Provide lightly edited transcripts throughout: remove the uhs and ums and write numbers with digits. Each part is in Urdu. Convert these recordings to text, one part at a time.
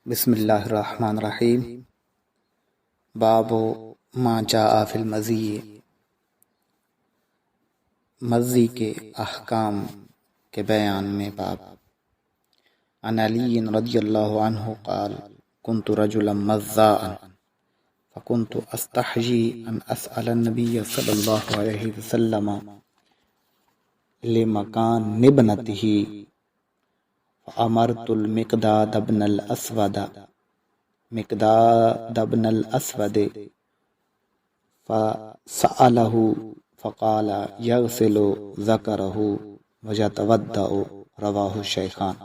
بسم اللہ الرحمن الرحیم۔ باب ما جاء فی المزی، مزی کے احکام کے بیان میں باب۔ عن علی رضی اللہ عنہ قال كنت رجلا مزاء فكنت استحجی ان اسأل النبی صلی اللہ علیہ وسلم لمکان ابنته فأمرت المقداد بن الأسود فسأله فقال يغسل ذكره ويتوضأ، رواہ الشیخان۔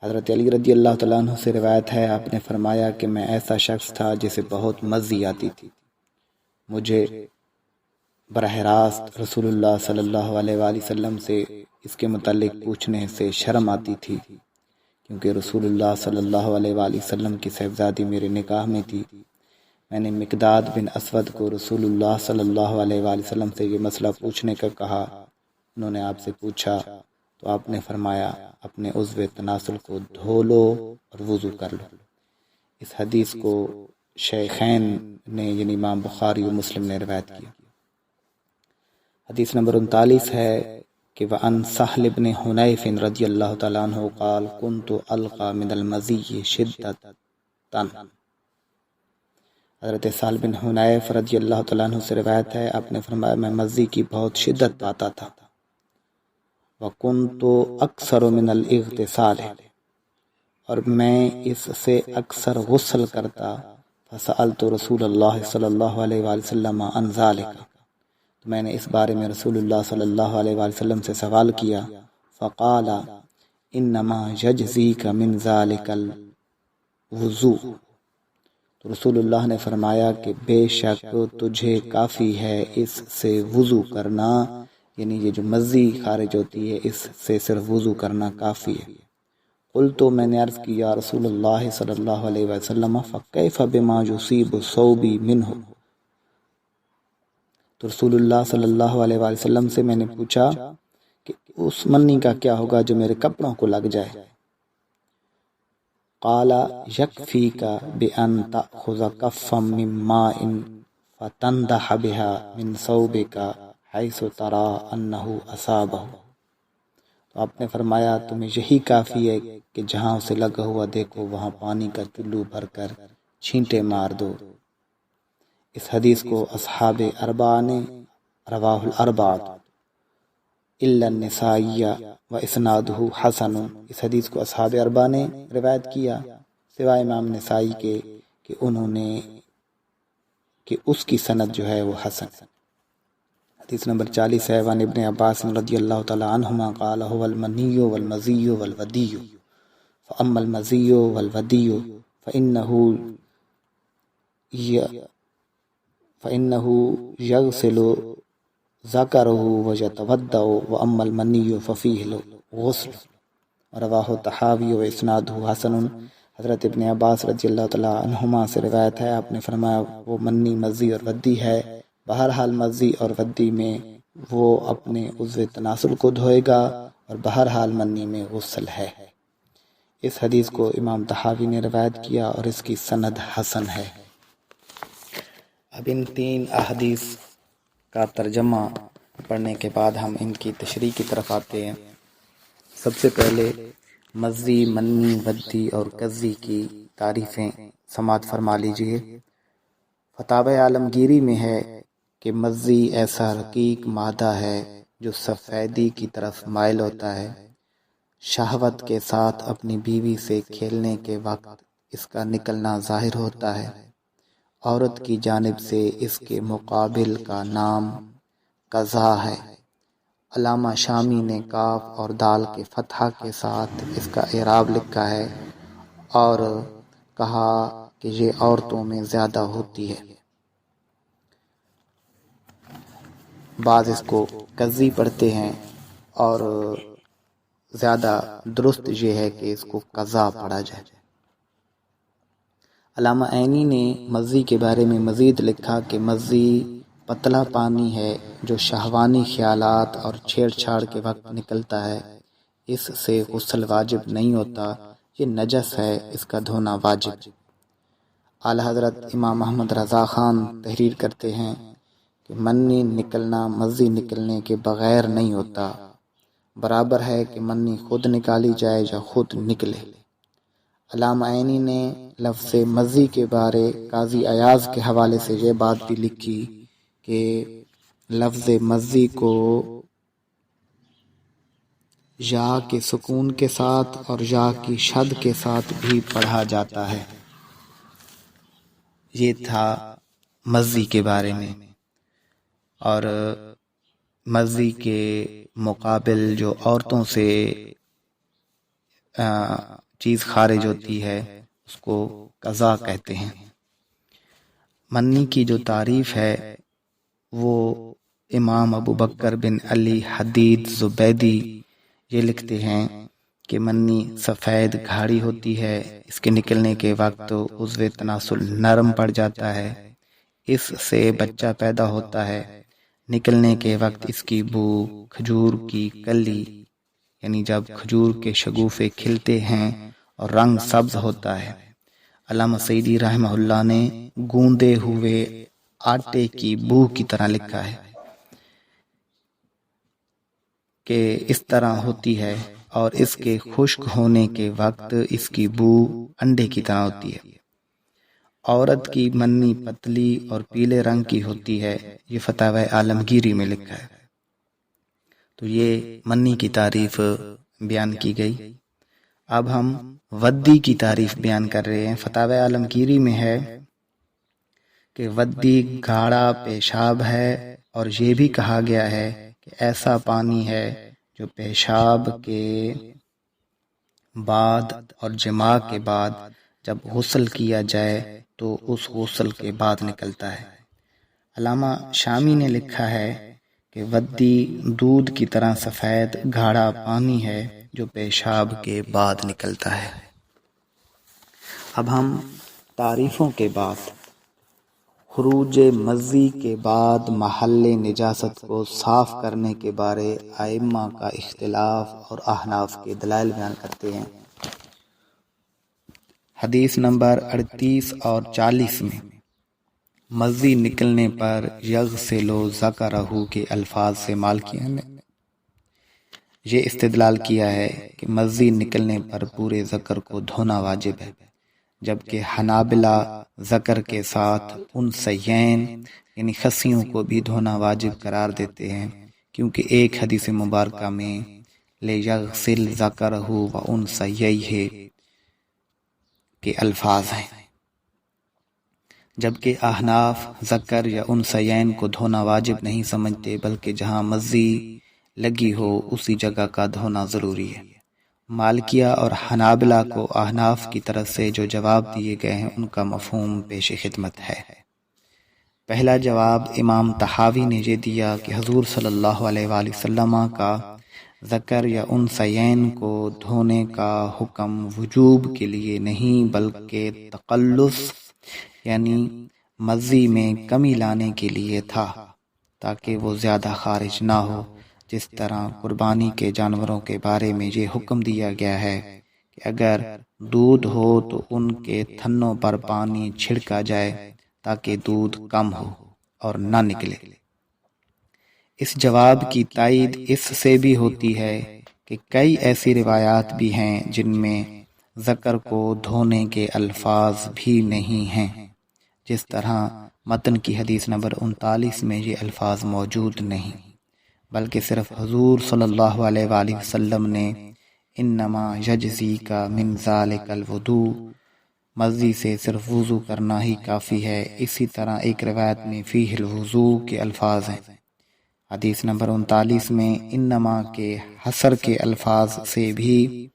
حضرت علی رضی اللہ تعالیٰ عنہ سے روایت ہے، آپ نے فرمایا کہ میں ایسا شخص تھا جسے بہت مزی آتی تھی۔ مجھے براہ راست رسول اللہ صلی اللہ علیہ وآلہ وسلم سے اس کے متعلق پوچھنے سے شرم آتی تھی، کیونکہ رسول اللہ صلی اللہ علیہ وآلہ وسلم کی صاحبزادی میرے نکاح میں تھی۔ میں نے مقداد بن اسود کو رسول اللہ صلی اللہ علیہ وآلہ وسلم سے یہ مسئلہ پوچھنے کا کہا۔ انہوں نے آپ سے پوچھا تو آپ نے فرمایا اپنے عضو تناسل کو دھو لو اور وضو کر لو۔ اس حدیث کو شیخین نے یعنی امام بخاری و مسلم نے روایت کیا۔ حدیث نمبر 39 ہے کہ وَعَنْ سَهْلِ بْنِ حُنَيْفٍ رضی اللہ تعالیٰ عنہ قال كنت ألقى من المزی شدۃ۔ حضرت سہل بن حنیف رضی اللہ تعالیٰ عنہ سے روایت ہے، آپ نے فرمایا میں مزی کی بہت شدت پاتا تھا۔ وَكُنْتُ أَكْثَرُ مِنَ الْإِغْتِسَالِ، اور میں اس سے اکثر غسل کرتا۔ فَسَأَلْتُ رسول اللہ صلی اللہ علیہ وآلہ وسلم عن ذَلِكَ، میں نے اس بارے میں رسول اللہ صلی اللہ علیہ وآلہ وسلم سے سوال کیا۔ فقال انما یجزیک من ذلک الوضوء، تو رسول اللہ نے فرمایا کہ بے شک تجھے کافی ہے اس سے وضو کرنا، یعنی یہ جو مزی خارج ہوتی ہے اس سے صرف وضو کرنا کافی ہے۔ قلت، میں نے عرض کی یا رسول اللہ صلی اللہ علیہ وسلم فکیف بما یصیب ثوبی منہ، تو رسول اللہ صلی اللہ علیہ وآلہ وسلم سے میں نے پوچھا کہ اس منی کا کیا ہوگا جو میرے کپڑوں کو لگ جائے۔ قال یکفیک بأن تأخذ کفا من ماء فتندح بها من ثوبک حیث ترى انہ اصابہ، تو آپ نے فرمایا تمہیں یہی کافی ہے کہ جہاں اسے لگا ہوا دیکھو وہاں پانی کا چلو بھر کر چھینٹے مار دو۔ اس حدیث کو اصحاب اربعہ نے رواہ الاربعہ الا النسائی و اسنادہ حسن، اس حدیث کو اصحاب اربعہ نے روایت کیا سوائے امام نسائی کے کہ انہوں نے کہ اس کی سند جو ہے وہ حسن۔ حدیث نمبر 40 ہے وعن ابن عباس رضی اللہ تعالی عنہما قال هو المنی والمزی والودی فاما المزی والودی فإنه يغسل ذكره ويتوضأ وأما المني ففيه الغسل، رواہ الطحاوی واسنادہ حسن۔ حضرت ابن عباس رضی اللہ تعالی عنہما سے روایت ہے، آپ نے فرمایا وہ منی مزی اور ودی ہے، بہرحال مزی اور ودی میں وہ اپنے عضو تناسل کو دھوئے گا اور بہرحال منی میں غسل ہے۔ اس حدیث کو امام طحاوی نے روایت کیا اور اس کی سند حسن ہے۔ اب ان 3 احادیث کا ترجمہ پڑھنے کے بعد ہم ان کی تشریح کی طرف آتے ہیں۔ سب سے پہلے مزی، منی، ودی اور قضی کی تعریفیں سماعت فرما لیجئے۔ فتاوی عالمگیری میں ہے کہ مزی ایسا رقیق مادہ ہے جو سفیدی کی طرف مائل ہوتا ہے۔ شہوت کے ساتھ اپنی بیوی سے کھیلنے کے وقت اس کا نکلنا ظاہر ہوتا ہے۔ عورت کی جانب سے اس کے مقابل کا نام قضا ہے۔ علامہ شامی نے کاف اور دال کے فتحہ کے ساتھ اس کا اعراب لکھا ہے اور کہا کہ یہ عورتوں میں زیادہ ہوتی ہے۔ بعض اس کو قضی پڑھتے ہیں اور زیادہ درست یہ ہے کہ اس کو قضا پڑھا جائے۔ علامہ عینی نے مزی کے بارے میں مزید لکھا کہ مزی پتلا پانی ہے جو شہوانی خیالات اور چھیڑ چھاڑ کے وقت نکلتا ہے۔ اس سے غسل واجب نہیں ہوتا، یہ نجس ہے، اس کا دھونا واجب۔ اعلی حضرت امام محمد رضا خان تحریر کرتے ہیں کہ منی نکلنا مزی نکلنے کے بغیر نہیں ہوتا، برابر ہے کہ منی خود نکالی جائے یا خود نکلے۔ علامہ عینی نے لفظ مزی کے بارے قاضی ایاز کے حوالے سے یہ بات بھی لکھی کہ لفظ مزی کو یا کے سکون کے ساتھ اور یا کی شد کے ساتھ بھی پڑھا جاتا ہے۔ یہ تھا مزی کے بارے میں۔ اور مزی کے مقابل جو عورتوں سے چیز خارج ہوتی ہے اس کو قضا کہتے ہیں۔ منی کی جو تعریف ہے وہ امام ابو بکر بن علی حدید زبیدی یہ لکھتے ہیں کہ منی سفید گھاڑی ہوتی ہے، اس کے نکلنے کے وقت عضو تناسل نرم پڑ جاتا ہے، اس سے بچہ پیدا ہوتا ہے، نکلنے کے وقت اس کی بو کھجور کی کلی یعنی جب کھجور کے شگوفے کھلتے ہیں اور رنگ سبز ہوتا ہے۔ علامہ سعدی رحمہ اللہ نے گوندے ہوئے آٹے کی بو کی طرح لکھا ہے کہ اس طرح ہوتی ہے، اور اس کے خشک ہونے کے وقت اس کی بو انڈے کی طرح ہوتی ہے۔ عورت کی منی پتلی اور پیلے رنگ کی ہوتی ہے، یہ فتاوی عالمگیری میں لکھا ہے۔ تو یہ منی کی تعریف بیان کی گئی۔ اب ہم ودی کی تعریف بیان کر رہے ہیں۔ فتاوی عالمگیری میں ہے کہ ودی گاڑھا پیشاب ہے، اور یہ بھی کہا گیا ہے کہ ایسا پانی ہے جو پیشاب کے بعد اور جماع کے بعد جب غسل کیا جائے تو اس غسل کے بعد نکلتا ہے۔ علامہ شامی نے لکھا ہے کہ ودی دودھ کی طرح سفید گاڑھا پانی ہے جو پیشاب کے بعد نکلتا ہے۔ اب ہم تعریفوں کے بعد خروج مزی کے بعد محل نجاست کو صاف کرنے کے بارے ائمہ کا اختلاف اور احناف کے دلائل بیان کرتے ہیں۔ حدیث نمبر 38 اور 40 میں مزی نکلنے پر یغسل ذکرہ کے الفاظ سے مالکیہ نے یہ استدلال کیا ہے کہ مزی نکلنے پر پورے ذکر کو دھونا واجب ہے، جبکہ حنابلہ ذکر کے ساتھ انثیین یعنی خصیوں کو بھی دھونا واجب قرار دیتے ہیں، کیونکہ ایک حدیث مبارکہ میں لیغسل ذکرہ وانثییہ کے الفاظ ہیں، جبکہ احناف ذکر یا انثیین کو دھونا واجب نہیں سمجھتے، بلکہ جہاں مزی لگی ہو اسی جگہ کا دھونا ضروری ہے۔ مالکیہ اور حنابلہ کو احناف کی طرف سے جو جواب دیے گئے ہیں ان کا مفہوم پیش خدمت ہے۔ پہلا جواب امام طحاوی نے یہ دیا کہ حضور صلی اللہ علیہ وآلہ وسلم کا ذکر یا انثیین کو دھونے کا حکم وجوب کے لیے نہیں بلکہ تقلص یعنی مزی میں کمی لانے کے لیے تھا، تاکہ وہ زیادہ خارج نہ ہو، جس طرح قربانی کے جانوروں کے بارے میں یہ حکم دیا گیا ہے کہ اگر دودھ ہو تو ان کے تھنوں پر پانی چھڑکا جائے تاکہ دودھ کم ہو اور نہ نکلے۔ اس جواب کی تائید اس سے بھی ہوتی ہے کہ کئی ایسی روایات بھی ہیں جن میں ذکر کو دھونے کے الفاظ بھی نہیں ہیں، جس طرح متن کی حدیث نمبر 39 میں یہ الفاظ موجود نہیں، بلکہ صرف حضور صلی اللہ علیہ وآلہ وسلم نے انما یجزی کا من ذالک الوضوء، مزی سے صرف وضو کرنا ہی کافی ہے۔ اسی طرح ایک روایت میں فیہ الوضوء کے الفاظ ہیں۔ حدیث نمبر 39 میں انما کے حصر کے الفاظ سے بھی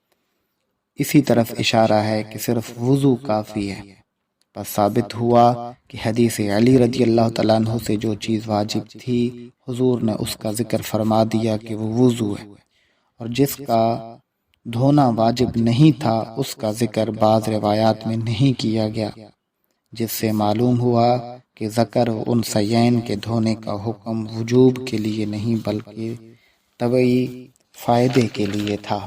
اسی طرف اشارہ ہے کہ صرف وضو کافی ہے۔ پس ثابت ہوا کہ حدیث علی رضی اللہ تعالیٰ عنہ سے جو چیز واجب تھی حضور نے اس کا ذکر فرما دیا کہ وہ وضو ہے، اور جس کا دھونا واجب نہیں تھا اس کا ذکر بعض روایات میں نہیں کیا گیا، جس سے معلوم ہوا کہ ذکر و انثیین کے دھونے کا حکم وجوب کے لیے نہیں بلکہ طبعی فائدے کے لیے تھا۔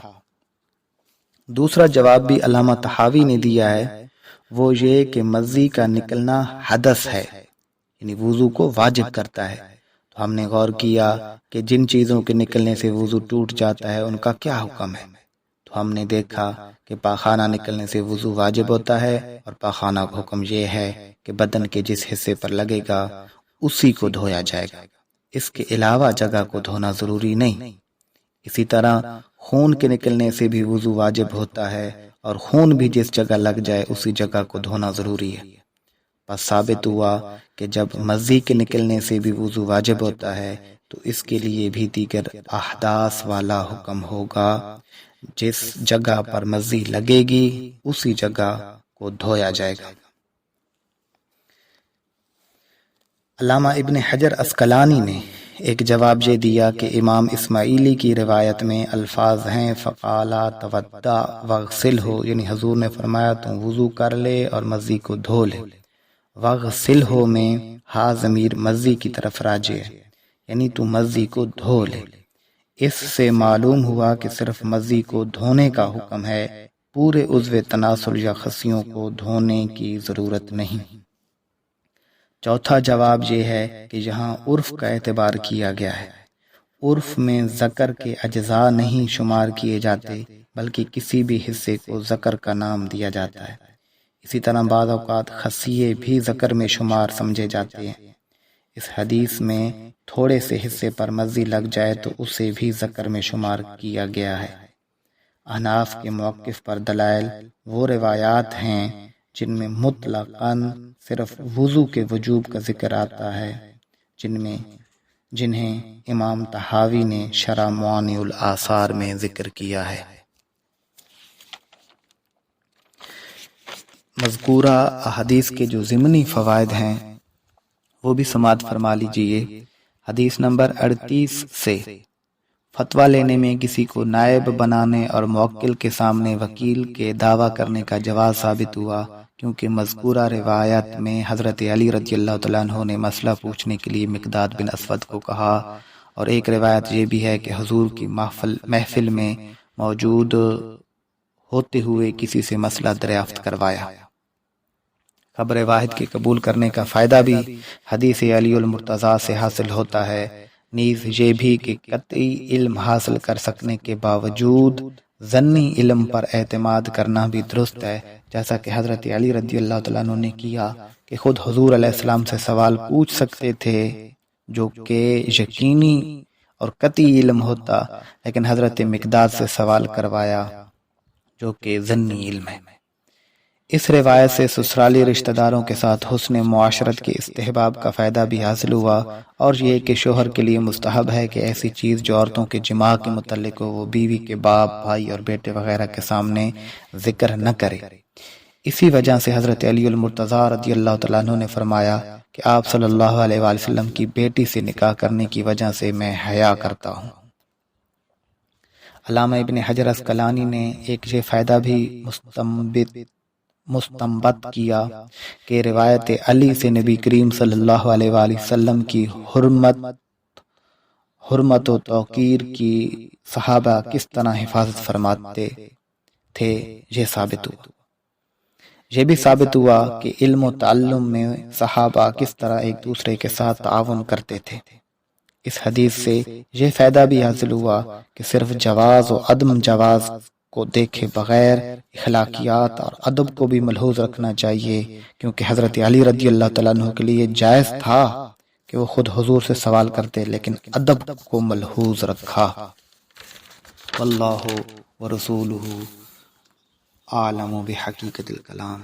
دوسرا جواب بھی علامہ طحاوی نے دیا ہے، وہ یہ کہ مزی کا نکلنا حدث ہے، یعنی وضو کو واجب کرتا ہے۔ تو ہم نے غور کیا کہ جن چیزوں کے نکلنے سے وضو ٹوٹ جاتا ہے ان کا کیا حکم ہے، تو ہم نے دیکھا کہ پاخانہ نکلنے سے وضو واجب ہوتا ہے، اور پاخانہ کا حکم یہ ہے کہ بدن کے جس حصے پر لگے گا اسی کو دھویا جائے گا، اس کے علاوہ جگہ کو دھونا ضروری نہیں۔ اسی طرح خون کے نکلنے سے بھی وضو واجب ہوتا ہے، اور خون بھی جس جگہ لگ جائے اسی جگہ کو دھونا ضروری ہے۔ پس ثابت ہوا کہ جب مزی کے نکلنے سے بھی وضو واجب ہوتا ہے تو اس کے لیے بھی دیگر احداث والا حکم ہوگا، جس جگہ پر مزی لگے گی اسی جگہ کو دھویا جائے گا۔ علامہ ابن حجر عسقلانی نے ایک جواب یہ دیا کہ امام اسماعیلی کی روایت میں الفاظ ہیں فقالا تودع وغسلہ، یعنی حضور نے فرمایا تم وضو کر لے اور مزی کو دھو لے۔ وغسلہ میں ہا ضمیر مزی کی طرف راجع ہے، یعنی تو مزی کو دھو لے۔ اس سے معلوم ہوا کہ صرف مزی کو دھونے کا حکم ہے، پورے عضو تناسل یا خصیوں کو دھونے کی ضرورت نہیں۔ چوتھا جواب یہ ہے کہ یہاں عرف کا اعتبار کیا گیا ہے۔ عرف میں ذکر کے اجزاء نہیں شمار کیے جاتے، بلکہ کسی بھی حصے کو ذکر کا نام دیا جاتا ہے۔ اسی طرح بعض اوقات خصیے بھی ذکر میں شمار سمجھے جاتے ہیں۔ اس حدیث میں تھوڑے سے حصے پر مزی لگ جائے تو اسے بھی ذکر میں شمار کیا گیا ہے۔ احناف کے موقف پر دلائل وہ روایات ہیں جن میں مطلقاً صرف وضو کے وجوب کا ذکر آتا ہے، جنہیں امام طحاوی نے شرح موانع الآثار میں ذکر کیا ہے۔ مذکورہ احادیث کے جو ضمنی فوائد ہیں وہ بھی سماعت فرما لیجئے۔ حدیث نمبر 38 سے فتویٰ لینے میں کسی کو نائب بنانے اور موکل کے سامنے وکیل کے دعویٰ کرنے کا جواز ثابت ہوا، کیونکہ مذکورہ روایت میں حضرت علی رضی اللہ تعالیٰ عنہ نے مسئلہ پوچھنے کے لیے مقداد بن اسود کو کہا، اور ایک روایت یہ بھی ہے کہ حضور کی محفل میں موجود ہوتے ہوئے کسی سے مسئلہ دریافت کروایا۔ خبر واحد کے قبول کرنے کا فائدہ بھی حدیث علی المرتضیٰ سے حاصل ہوتا ہے، نیز یہ بھی کہ قطعی علم حاصل کر سکنے کے باوجود ظنی علم پر اعتماد کرنا بھی درست ہے، جیسا کہ حضرت علی رضی اللہ تعالیٰ عنہ نے کیا کہ خود حضور علیہ السلام سے سوال پوچھ سکتے تھے جو کہ یقینی اور قطعی علم ہوتا، لیکن حضرت مقداد سے سوال کروایا جو کہ ظنی علم ہے۔ اس روایت سے سسرالی رشتہ داروں کے ساتھ حسن معاشرت کے استحباب کا فائدہ بھی حاصل ہوا، اور یہ کہ شوہر کے لیے مستحب ہے کہ ایسی چیز جو عورتوں کے جماع کے متعلق ہو وہ بیوی کے باپ، بھائی اور بیٹے وغیرہ کے سامنے ذکر نہ کرے۔ اسی وجہ سے حضرت علی المرتضیٰ رضی اللہ تعالیٰ عنہ نے فرمایا کہ آپ صلی اللہ علیہ وآلہ وسلم کی بیٹی سے نکاح کرنے کی وجہ سے میں حیا کرتا ہوں۔ علامہ ابن حجر عسقلانی نے ایک یہ فائدہ بھی مستنبط کیا کہ روایت علی سے نبی کریم صلی اللہ علیہ وآلہ وسلم کی حرمت و توقیر کی صحابہ کس طرح حفاظت فرماتے تھے، یہ ثابت ہوا۔ یہ بھی ثابت ہوا کہ علم و تعلم میں صحابہ کس طرح ایک دوسرے کے ساتھ تعاون کرتے تھے۔ اس حدیث سے یہ فائدہ بھی حاصل ہوا کہ صرف جواز و عدم جواز کو دیکھے بغیر اخلاقیات اور ادب کو بھی ملحوظ رکھنا چاہیے، کیونکہ حضرت علی رضی اللہ تعالیٰ عنہ کے لیے جائز تھا کہ وہ خود حضور سے سوال کرتے، لیکن ادب کو ملحوظ رکھا۔ واللہ ورسولہ اعلم بحقیقت الکلام۔